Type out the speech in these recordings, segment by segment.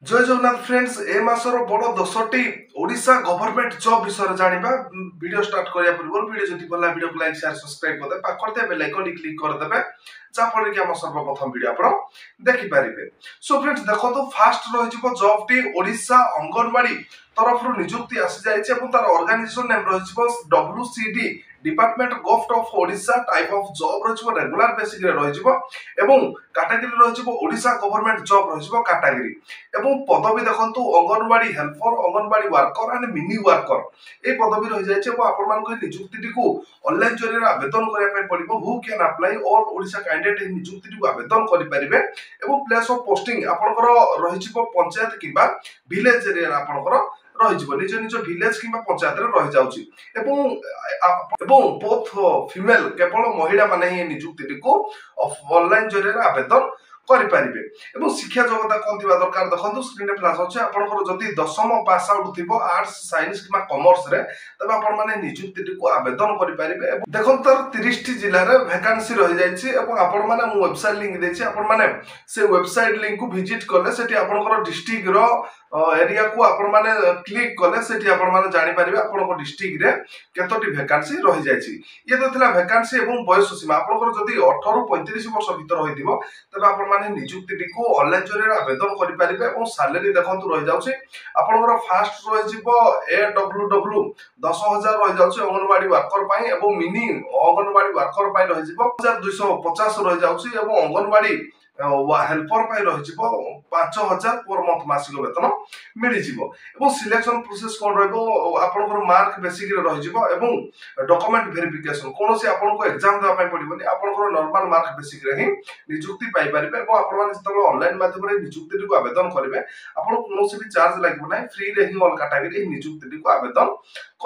जय जगन्नाथ फ्रेंड्स ए मासर बड़ 10टी Odisha government job विषय जानिबा वीडियो स्टार्ट करिया पूर्व वीडियो जति भला वीडियो को लाइक शेयर सब्सक्राइब कर दे पाखर दे बेल आइकन क्लिक कर देबे जा फल कि हम सर्वप्रथम वीडियो आपण देखि पारिबे। सो फ्रेंड्स देखो तो फास्ट रहि जिवो जॉब टी ओडिशा अंगनवाड़ी तरफ रु नियुक्ति आसी जाइछे एवं तार ऑर्गेनाइजेशन नेम रहि जिवो WCD department government of Odisha type of job रहि जिवो रेगुलर बेसिस रे रहि जिवो एवं कैटेगरी रहि जिवो ओडिशा गवर्नमेंट जॉब रहि जिवो कैटेगरी एवं पदवी देखंतु anganwadi helper anganwadi worker and mini worker ए पदवी रहि जाइछे एवं आपण मान को नियुक्ति को ऑनलाइन जरिए आवेदन करिया पे पड़िबो who can apply all Odisha candidate इन नियुक्ति को आवेदन करि परिबे एवं प्लेस ऑफ पोस्टिंग आपनकर रहि जिवो पंचायत किबा विलेज एरिया आपनकर रहि जिवो निज निज विलेज किबा पंचायत रे रहि जाउची एवं बोथ फीमेल केवल महिला माने ही नियुक्ति को ऑनलाइन जरिए आवेदन करि परिबे एवं शिक्षा योग्यता कोन थिबा दरकार देखंतु स्क्रीन रे फ्लैश होचे आपनकर जदी 10th पास आउट थिबो आर्ट्स साइंस किबा कॉमर्स रे तबे आपण माने नियुक्ति को आवेदन करि परिबे देखंतु तर 30 टी जिल्ला रे वैकेंसी रहि जायछि एवं आपण माने मु वेबसाइट लिंक देछि आपण माने से वेबसाइट लिंक को विजिट करले सेठी आपनकर डिस्ट्रिक्ट रो एरिया को आपण माने क्लिक करले सेठी आपण माने जानि परिबे आपनको डिस्ट्रिक्ट रे केतोटी वैकेंसी रहि जायछि ये तो थिला वैकेंसी एवं बयस सीमा आपनकर जदी 18 रु 35 वर्ष भीतर होइदिबो तबे आपण माने नियुक्ति को ऑनलाइन जरिए आवेदन करि परिबे एवं सैलरी देखंतु रहि जाउछि आपनकर फास्ट रहि जिवो एडब्ल्यूडब्ल्यू 10000 रहि जाउछि अंगनवाड़ी वर्कर पई एवं मिनी अंगनवाड़ी वर्कर पई रहि जिवो 1250 रहि जाउछि एवं अंगनवाड़ी हेल्पर पाई रहि जिवो 5000 पर मंथ मासिक वेतन मिलि जिवो एवं सिलेक्शन प्रोसेस कोन रहबो आपनकर मार्क बेसिक रे रहि जिवो एवं डॉक्यूमेंट वेरिफिकेशन कोनोसी आपनको एग्जाम देबा पई पड़िबोनी आपनकर नॉर्मल मार्क बेसिक रे ही नियुक्ति पाई परिबे एवं आपण माने जतबे ऑनलाइन माध्यम रे नियुक्ति को आवेदन करिवे आपण कोनोसी भी चार्ज लागबो नै फ्री रे ही ऑल कैटेगरी नियुक्ति को आवेदन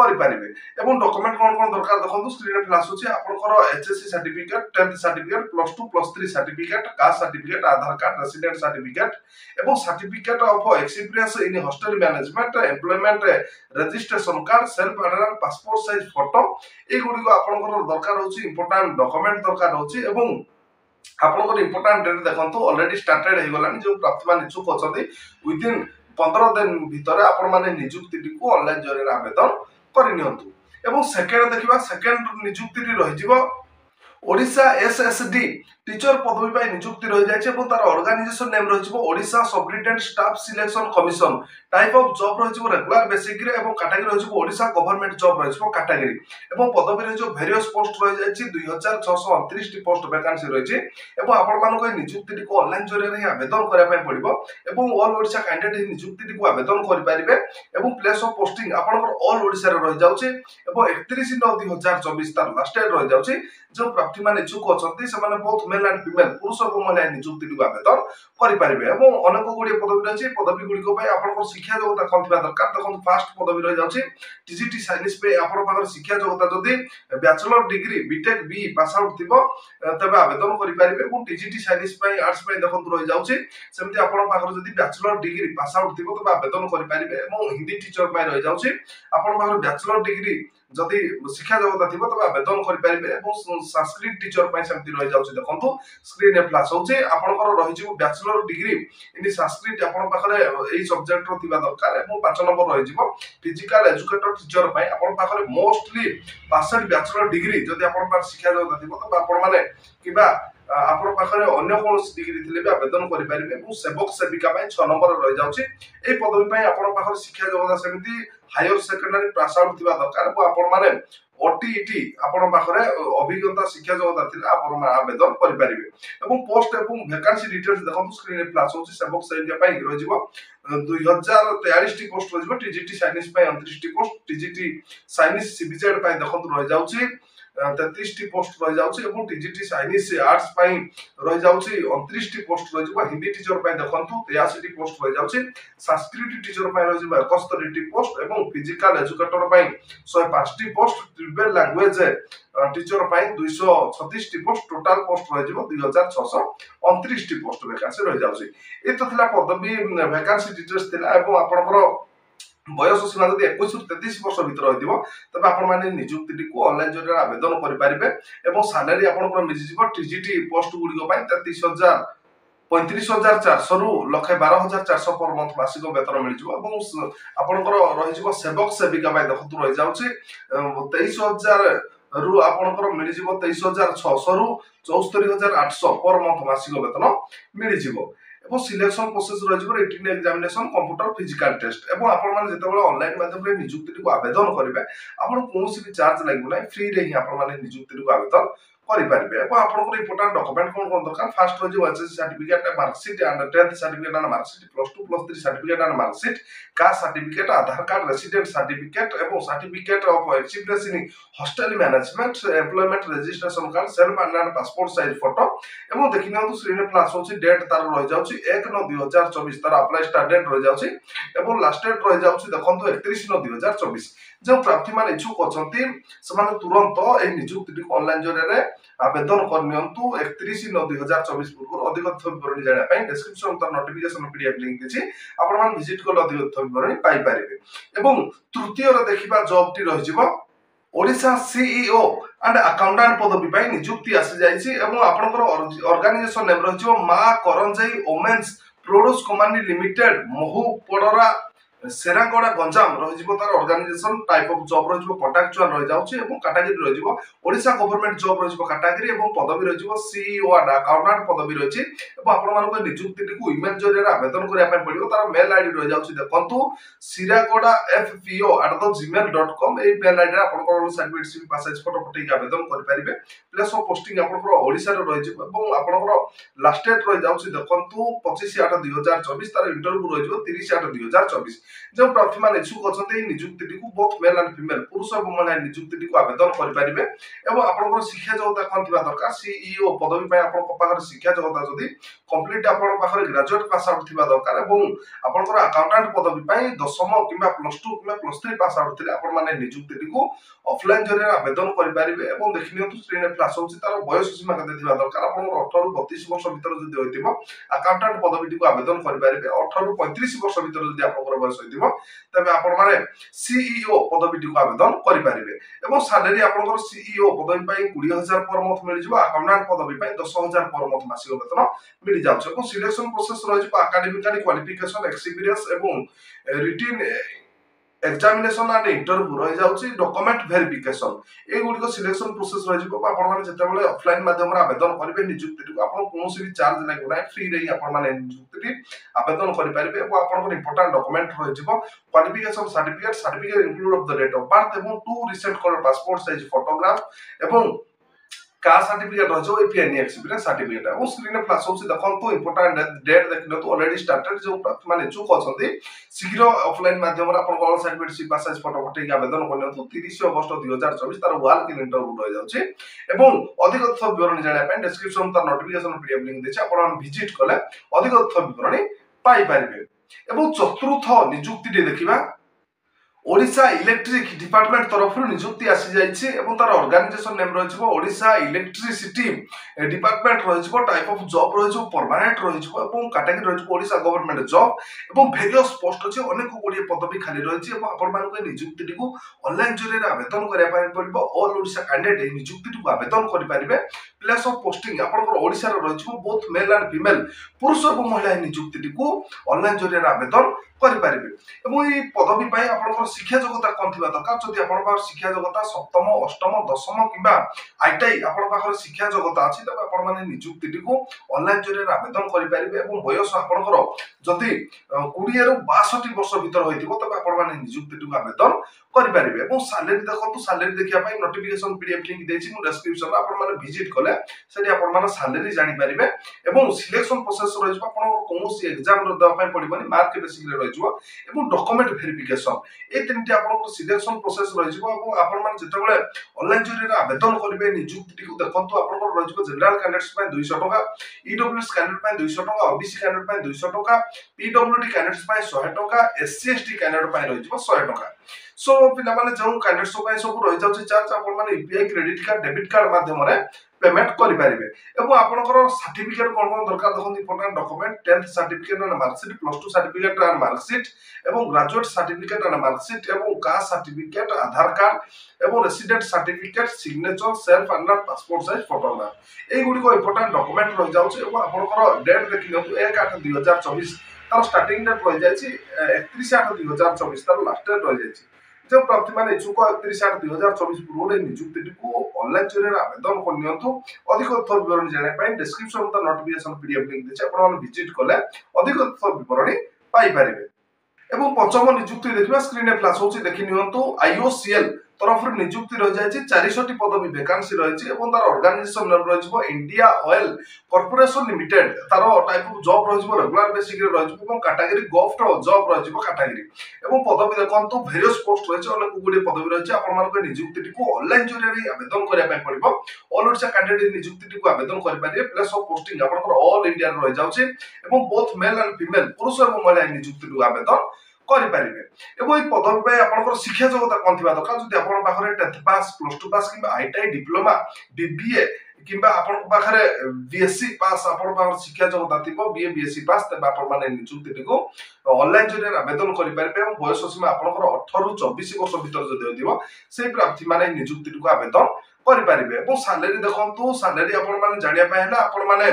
करि परिबे एवं डॉक्यूमेंट कोन कोन दरकार देखंतु स्क्रीन रे फ्लैश होची आपनकर HSC certificate 10th certificate +2 +3 certificate caste certificate Aadhaar card resident certificate एवं certificate of experience in hostel management employment registration card self attendance passport size photo ए गुडी को आपनकर दरकार होची इंपोर्टेंट डॉक्यूमेंट दरकार होची एवं आपनकर इंपोर्टेंट डेट देखंतु ऑलरेडी स्टार्टेड हे गलानी जो प्रार्थना इच्छुक अछथि विदिन 15 दिन भीतर आपण माने नियुक्ति को ऑनलाइन जरिए आवेदन करि नियंतु एवं सेकेंड देखिबा सेकेंड नियुक्ति रहि जिवो ओडिशा एसएसडी टीचर पदवी पाई नियुक्ति रहि जायछि एवं तार ऑर्गेनाइजेशन नेम रहि जिवो Odisha superintendent staff selection commission type of job रहि जिवो रेगुलर बेसिक रे एवं कैटेगरी रहि जिवो ओडिशा गवर्नमेंट जॉब रहि जिवो कैटेगरी एवं पदवी रहि जिवो वेरियस पोस्ट रहि जायछि 2629 टी पोस्ट वैकेंसी रहि छि एवं आपण मानको नियुक्ति को ऑनलाइन जरिए आवेदन करिया पई पड़िबो एवं ऑल ओडिशा कैंडिडेट नियुक्ति को आवेदन करि परिबे एवं प्लेस ऑफ पोस्टिंग आपनकर ऑल ओडिशा रे रहि जाउछि एवं 31/9/2024 तार लास्ट डेट रहि जाउछि जो प्रार्थी माने इच्छुक अछंती से माने बोथ मेल एंड फीमेल पुरुष और महिला नियुक्ति को आवेदन करि परिबे एवं अनेक गुडी पदवी रहि पदवी गुडी को पई आपनकर शिक्षा योग्यता कोन थिबा दरकार देखो फास्ट पदवी रहि जाउछि टीजीटी साइंस पे आपन पाकर शिक्षा योग्यता जदी बैचलर डिग्री बीटेक बी पास आउट थिबो तबे आवेदन करि परिबे एवं टीजीटी साइंस पे आर्ट्स पे देखो रहि जाउछि सेमति आपन पाकर जदी बैचलर डिग्री पास आउट थिबो तबे आवेदन करि परिबे एवं हिंदी टीचर पे रहि जाउछि आपन पाकर बैचलर डिग्री जदि शिक्षा योग्यता थिबो तबे आवेदन करि परिबे एवं संस्कृत टीचर पई सेमति रहि जाउछि देखंतु स्क्रीन रे फ्लैश होछि आपनकर रहि जिवो बैचलर डिग्री इन संस्कृत आपन पाखरे एई सब्जेक्ट रो थिबा दरकार एवं 5 नंबर रहि जिवो फिजिकल एजुकेटर टीचर पई आपन पाखरे मोस्टली पासड बैचलर डिग्री जदि आपन पाख शिक्षा योग्यता थिबो तबे आपन माने किबा आपन पाखरे अन्य कोन डिग्री थिले भी आवेदन करि परिबे एवं सेवक सेविका पई 6 नंबर रहि जाउछि एई पदवी पई आपन पाखरे शिक्षा योग्यता सेमिति हायर सेकेंडरी पास आउट थिबा दरकार एवं आपन माने ओटीईटी आपन पाखरे अभिज्ञता शिक्षा योग्यता थिले आपन आवेदन करि परिबे एवं पोस्ट एवं वैकेंसी डिटेल्स देखंतु स्क्रीन रे फ्लैश होछि सेवक सेविका पई रहि जिवो 2043 टी पोस्ट रहि जिवो टीजीटी साइंस पई 29 T post TGT science CBZ पई देखंतु रहि जाउछि 33 टी पोस्ट रहि जाउछि एवं टीजीटी साइंस आर्ट्स पई रहि जाउछि 29 टी पोस्ट रहि जिवो हिंदी टीचर पई देखंतु 83 टी पोस्ट रहि जाउछि संस्कृत टीचर पई रहि जिवो 71 टी पोस्ट एवं फिजिकल एजुकेटर पई 105 टी पोस्ट ट्रिबल लैंग्वेज टीचर पई 236 टी पोस्ट टोटल पोस्ट रहि जिवो 2629 टी पोस्ट वैकेंसी रहि जाउछि ए तो थिला पदवी वैकेंसी डिटेल्स थिला एवं आपनकर बयस सीमा जब 21 रु 33 वर्ष भीतर होइदिबो तबे आपण माने नियुक्ति को ऑनलाइन जरिए आवेदन करि परिबे एवं सैलरी आपण मिलि जिवो टीजीटी पोस्ट गुडी को पई 33000 35,400 रु 1,12,400 पर मंथ मासिक वेतन मिल जाव आपनकर रही सेवक सेविका देखु रही जाउची 23,000 रु आपनकर मिल जाव 23,600 रु 74,800 पर मंथ मासिक वेतन मिल जाव एवं सिलेक्शन प्रोसेस रही written examination computer physical test एवं आपण माने जेतेबेले ऑनलाइन माध्यम रे नियुक्ति को आवेदन करिवे आपण कोनोसी भी चार्ज लागबो नै फ्री रे ही आपण माने नियुक्ति को आवेदन करि पारिबे एवं आपनकर इंपोर्टेंट डॉक्यूमेंट कोन दरकार फर्स्ट हो HSC certificate marksheet and 10th certificate and marksheet +2 +3 certificate and marksheet caste certificate Aadhaar card resident certificate एवं certificate of experience in hostel management employment registration card self and passport size photo एवं देखिना तो screen plus होची date तार रह जाउची 1/9/2024 तार apply start date रह जाउची एवं लास्ट डेट रह जाउची देखंतु 31/9/2024 जो प्रार्थी मान इच्छुक अछंती समान तुरंत ए नियुक्ति को ऑनलाइन जरिया आवेदन करनियंतु 31/9/2024 पूर्व अधिक तथ्य विवरणी जानिया पई डिस्क्रिप्शन तर नोटिफिकेशन पीडीएफ लिंक दिछि आपण मान विजिट कर अधिक तथ्य विवरणी पाई परिबे एवं तृतीय रे देखिबा जॉब टी रहि जिवो ओडिशा सीईओ एंड अकाउंटेंट पदवी पई नियुक्ति आसी जाइछि एवं आपनकर ऑर्गेनाइजेशन नेम रहि जिवो मा Karanjai women's produce company limited महू पडरा सेरागोड़ा गंजाम रही तार ऑर्गेनाइजेशन टाइप ऑफ जॉब रही कॉन्ट्रैक्चुअल रही जाउछि एवं कैटेगरी रही ओडिशा गवर्नमेंट जॉब रही कैटेगरी एवं पदवी रही सीईओ एंड अकाउंटेंट पदवी रही एवं आपण मानको नियुक्ति को ईमेल जरिया आवेदन करिया पय पड़ियो तार मेल आईडी रही जाउछि देखंतु siragoda fpo@gmail.com ए मेल आईडी रे आपण को सर्टिफिकेट सीवी पासेज फोटो पठै के आवेदन करि परिबे प्लेस ऑफ पोस्टिंग आपण को ओडिशा रे रही एवं आपण को लास्ट डेट रही जाउछि देखंतु 25/8/2024 तार इंटरव्यू रही 30/8/2024 जो प्रार्थी मान इच्छुक अछंते नियुक्ति को बोथ मेल एंड फीमेल पुरुष और महिला नियुक्ति को आवेदन करि परिबे एवं आपनकर शिक्षा योग्यता कोन थिबा दरकार सीईओ पदवी पय आपन को पाखर शिक्षा योग्यता जदी कंप्लीट आपन पाखर ग्रेजुएट पास आउट थिबा दरकार एवं आपनकर अकाउंटेंट पदवी पय 10th किबा +2 किबा +3 पास आउट थिले आपन माने नियुक्ति को ऑफलाइन जरिया आवेदन करि परिबे एवं देखिनियंतु स्क्रीन रे फ्लैश होछि तार बयस सीमा कते थिबा दरकार आपन 18 रु 32 वर्ष भीतर जदी होइतिबो अकाउंटेंट पदवी को आवेदन करि परिबे 18 रु 35 वर्ष भीतर जदी आपनकर बयस होइतिबो तबे आपण माने सीईओ पदवी को आवेदन करि परिबे एवं सैलरी आपनकर सीईओ पदवी पय 20,000 पर मंथ मिल जिवो अकाउंटेंट पदवी पय 10,000 पर मंथ मासिक वेतन मिल जाउछ एवं सिलेक्शन प्रोसेस रहि जिवो एकेडमिकली क्वालिफिकेशन एक्सपीरियंस एवं रिटन एग्जामिनेशन एंड इंटरव्यू रहि जाउछि डॉक्यूमेंट वेरिफिकेशन ए गुडी सिलेक्शन प्रोसेस रहि जिवो आपण माने जते बेले ऑफलाइन माध्यम रे आवेदन करिवे नियुक्ति को आपण कोनोसी भी चार्ज लागो नै फ्री रे आपण माने नियुक्ति आवेदन करि परिबे एवं आपण को इंपोर्टेंट डॉक्यूमेंट रहि जिवो qualification certificate include of the date of birth एवं 2 recent colour passport size photograph एवं कास्ट सर्टिफिकेट रहिजो एपीएनई एक्सपीरियंस सर्टिफिकेट और स्क्रीन रे फ्लैश होछि देखंतु इंपोर्टेंट डेट देखिनो तो ऑलरेडी स्टार्टेड जो माने चुक अछंती शीघ्र ऑफलाइन माध्यम रे अपन ऑल सर्टिफिकेट सी पास साइज फोटो पठै के आवेदन करनतु 30 अगस्त 2024 तार वाल के इंटरव्यू रहि जाउछि एवं अधिक तथ्य विवरणी जानिया पय डिस्क्रिप्शन तार नोटिफिकेशन पीडीएफ लिंक देछि आपण विजिट कले अधिक तथ्य विवरणी पाई परिबे एवं चतुर्थ नियुक्ति दे देखिबा ओडिशा इलेक्ट्रिक डिपार्टमेंट तरफ नियुक्ति आसी जाइछि एवं तार ऑर्गेनाइजेशन नेम रहिछो ओडिशा इलेक्ट्रिसिटी डिपार्टमेंट रहिछो टाइप ऑफ जॉब रहिछो परमानेंट रहिछो एवं कैटेगरी रहिछो ओडिशा गवर्नमेंट जॉब एवं वेरियस पोस्ट अछि अनेक गुडी पदवी खाली रहिछि एवं आपण मान को नियुक्ति को ऑनलाइन जरिया आवेदन करिया पाइ परबो ऑल ओडिशा कैंडिडेट नियुक्ति को आवेदन करि परिबे प्लेस ऑफ पोस्टिंग आपण को ओडिशा रे रहिछो बोथ मेल एंड फीमेल पुरुष और महिला नियुक्ति को ऑनलाइन जरिया आवेदन करि परिबे एवं ई पदवी पय आपण को शिक्षा योग्यता कोन थिबा दरकार जदि आपण पाखर शिक्षा योग्यता सप्तम अष्टम दशम किबा आईटीआई आपण पाखर शिक्षा योग्यता अछि तबे आपण माने नियुक्ति को ऑनलाइन जरिया आवेदन करि परिबे एवं बयस आपणकर जदि 20 रु 62 वर्ष भीतर होइतिबो तबे आपण माने नियुक्ति को आवेदन करि परिबे एवं सैलरी देखंतु सैलरी देखिया पय नोटिफिकेशन पीडीएफ लिंक देछि मु डिस्क्रिप्शन आपण माने विजिट कले सेठी आपण माने सैलरी जानि परिबे एवं सिलेक्शन प्रोसेस रहिबा आपण कोनोसी एग्जाम रो दवा पय पडिबनी मार्क बेसिक रे रहिजो एवं डॉक्यूमेंट वेरिफिकेशन ए तीनटी आपण सिलेक्शन प्रोसेस रहिजो एवं आपण माने जेतेबेले ऑनलाइन जरिया आवेदन करिवे नियुक्ति को देखंतु आपण रहिजो जनरल कैंडिडेट्स पय 200 टका ईडब्ल्यूएस कैंडिडेट पय 200 टका ओबीसी कैंडिडेट पय 200 टका पीडब्ल्यूडी कैंडिडेट्स पय 100 टका एससी एसटी कैंडिडेट पय रहिजो 100 टका सो पिला माने जो कैंडिडेट्स पय सब रहि जाउछि चार्ज आपण माने UPI credit card debit card माध्यम रे पेमेंट करि पारिबे एवं आपनकर सर्टिफिकेट कोन कोन दरकार देखन important document 10th certificate and marksheet +2 certificate and marksheet एवं ग्रेजुएट सर्टिफिकेट एंड मार्कशीट एवं कास्ट सर्टिफिकेट आधार कार्ड एवं resident certificate signature self and passport size photograph ए गुडी को इंपोर्टेंट डॉक्यूमेंट रह जाउछ एवं आपनकर डेट देखिनो 1/8/2024 तार स्टार्टिंग डेट रह जायछि 31/8/2024 तार लास्ट डेट रह जायछि जो प्रार्थी माने इच्छुक 31/8/2024 पूर्व नियुक्ति को ऑनलाइन जरिए आवेदन करनियंतु अधिक तथ्य विवरण जाने पाए डिस्क्रिप्शन ता नोटिफिकेशन पीडीएफ लिंक देछि आपण माने विजिट कले अधिक तथ्य विवरण पाई पारिबे एवं पंचम नियुक्ति देखिबा स्क्रीन रे फ्लैश होछि देखि नियंतु आईओसीएल तरफ नियुक्ति रह जायछि 400 टी पदवी वैकेंसी रहिछि एवं तार ऑर्गेनाइजेशन नाम रहिछि इंडिया ऑयल कॉर्पोरेशन लिमिटेड तार टाइप ऑफ जॉब रहिछि रेगुलर बेसिक रे रहिछि एवं कैटेगरी गोफ्ट जॉब रहिछि कैटेगरी एवं पदवी देखंतु वेरियस पोस्ट रहिछि अनेक गुडी पदवी रहिछि आपण मानक नियुक्ति को ऑनलाइन जरिए आवेदन करिया पय पड़िबो ऑल ओडिशा कैंडिडेट नियुक्ति को आवेदन करि पारिबे प्लेस ऑफ पोस्टिंग आपण ऑल इंडिया रे रहि जाउछि एवं बोथ मेल एंड फीमेल पुरुष एवं महिला नियुक्ति को आवेदन करि पारिबे एवं ई पदवी पे आपनकर शिक्षा योग्यता कोन थिबा दरकार जदि आपण पाखरे 10th पास +2 पास किबा आईटीआई डिप्लोमा बीबीए किबा आपण पाखरे बीएससी पास आपण पाखरे शिक्षा योग्यता थिबो बीए बीएससी पास तबे आपण माने नियुक्ति को ऑनलाइन जरिए आवेदन करि पारिबे एवं बयस सीमा आपनकर 18 रु 24 वर्ष भीतर जदि होतिबो सेही प्रार्थी माने नियुक्ति को आवेदन करि पारिबे एवं सैलरी देखंतु सैलरी आपण माने जानिया पाहेला आपण माने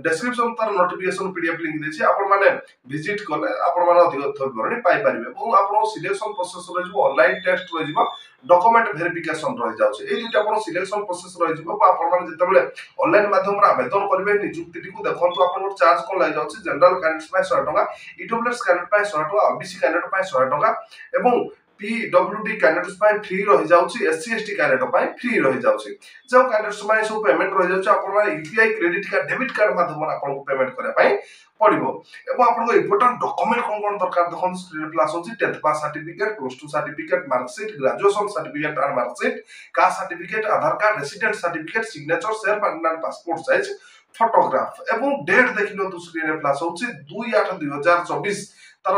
डिस्क्रिप्शन तार नोटिफिकेशन पीडीएफ लिंक देछि आपण माने विजिट करले आपण माने अधिक तथ्य विवरण पाई पारिबे एवं आपण सिलेक्शन प्रोसेस रे जो ऑनलाइन टेस्ट रहि जिवो डॉक्यूमेंट वेरिफिकेशन रहि जाउछि ए दुटा आपण सिलेक्शन प्रोसेस रहि जिवो आपण माने जतबेले ऑनलाइन माध्यम रे आवेदन करबे नियुक्ति को देखंतु आपण चार्ज कोन लागि जाउछि जनरल कैंडिडेट पाए 100 टका ईडब्ल्यूएस कैंडिडेट पाए 100 टका ओबीसी कैंडिडेट पाए 100 टका एवं पीडब्ल्यूडी कैंडिडेट्स पाए फ्री रहि जाउछि एससी एसटी कैंडिडेट पाए फ्री रहि जाउछि जो कैंडिडेट्स माने सब पेमेंट रहि जाउछि आपण माने UPI credit card debit card माध्यम आपण को पेमेंट करे पाए पड़िबो एवं आपण को इंपोर्टेंट डॉक्यूमेंट कोन दरकार देखन स्क्रीन प्लस होछि 10th pass certificate +2 certificate marksheet graduation certificate and marksheet caste certificate Aadhaar card resident certificate signature self and passport size photograph एवं डेट देखिनो तो स्क्रीन रे प्लस होछि 2/8/2024 तार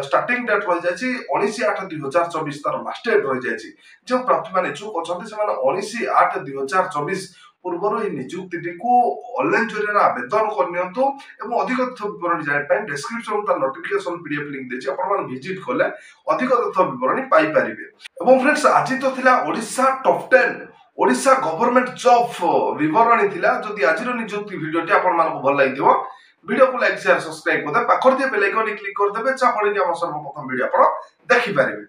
स्टार्टिंग डेट रह जायछि 19/8/2024 तार लास्ट डेट रह जायछि जो प्रार्थी माने इच्छुक अछंती से माने 19/8/2024 पूर्वरु ई नियुक्ति को ऑनलाइन जरिए आवेदन करनियंतु एवं अधिक तथ्य विवरण जाय पाए डिस्क्रिप्शन तार नोटिफिकेशन पीडीएफ लिंक देछि आपण माने विजिट करले अधिक तथ्य विवरण पाई पारिबे एवं फ्रेंड्स आज तो थिला Odisha top 10 Odisha government job विवरणी थिला जदि आजिर नियुक्ति वीडियोटी आपण मानको भल लागिथिबो वीडियो को लाइक शेयर सब्सक्राइब करदे पाखर दे बेल आइकन क्लिक कर देबे चा पड़े हम सर्वप्रथम वीडियो आपण देखि पारिबे।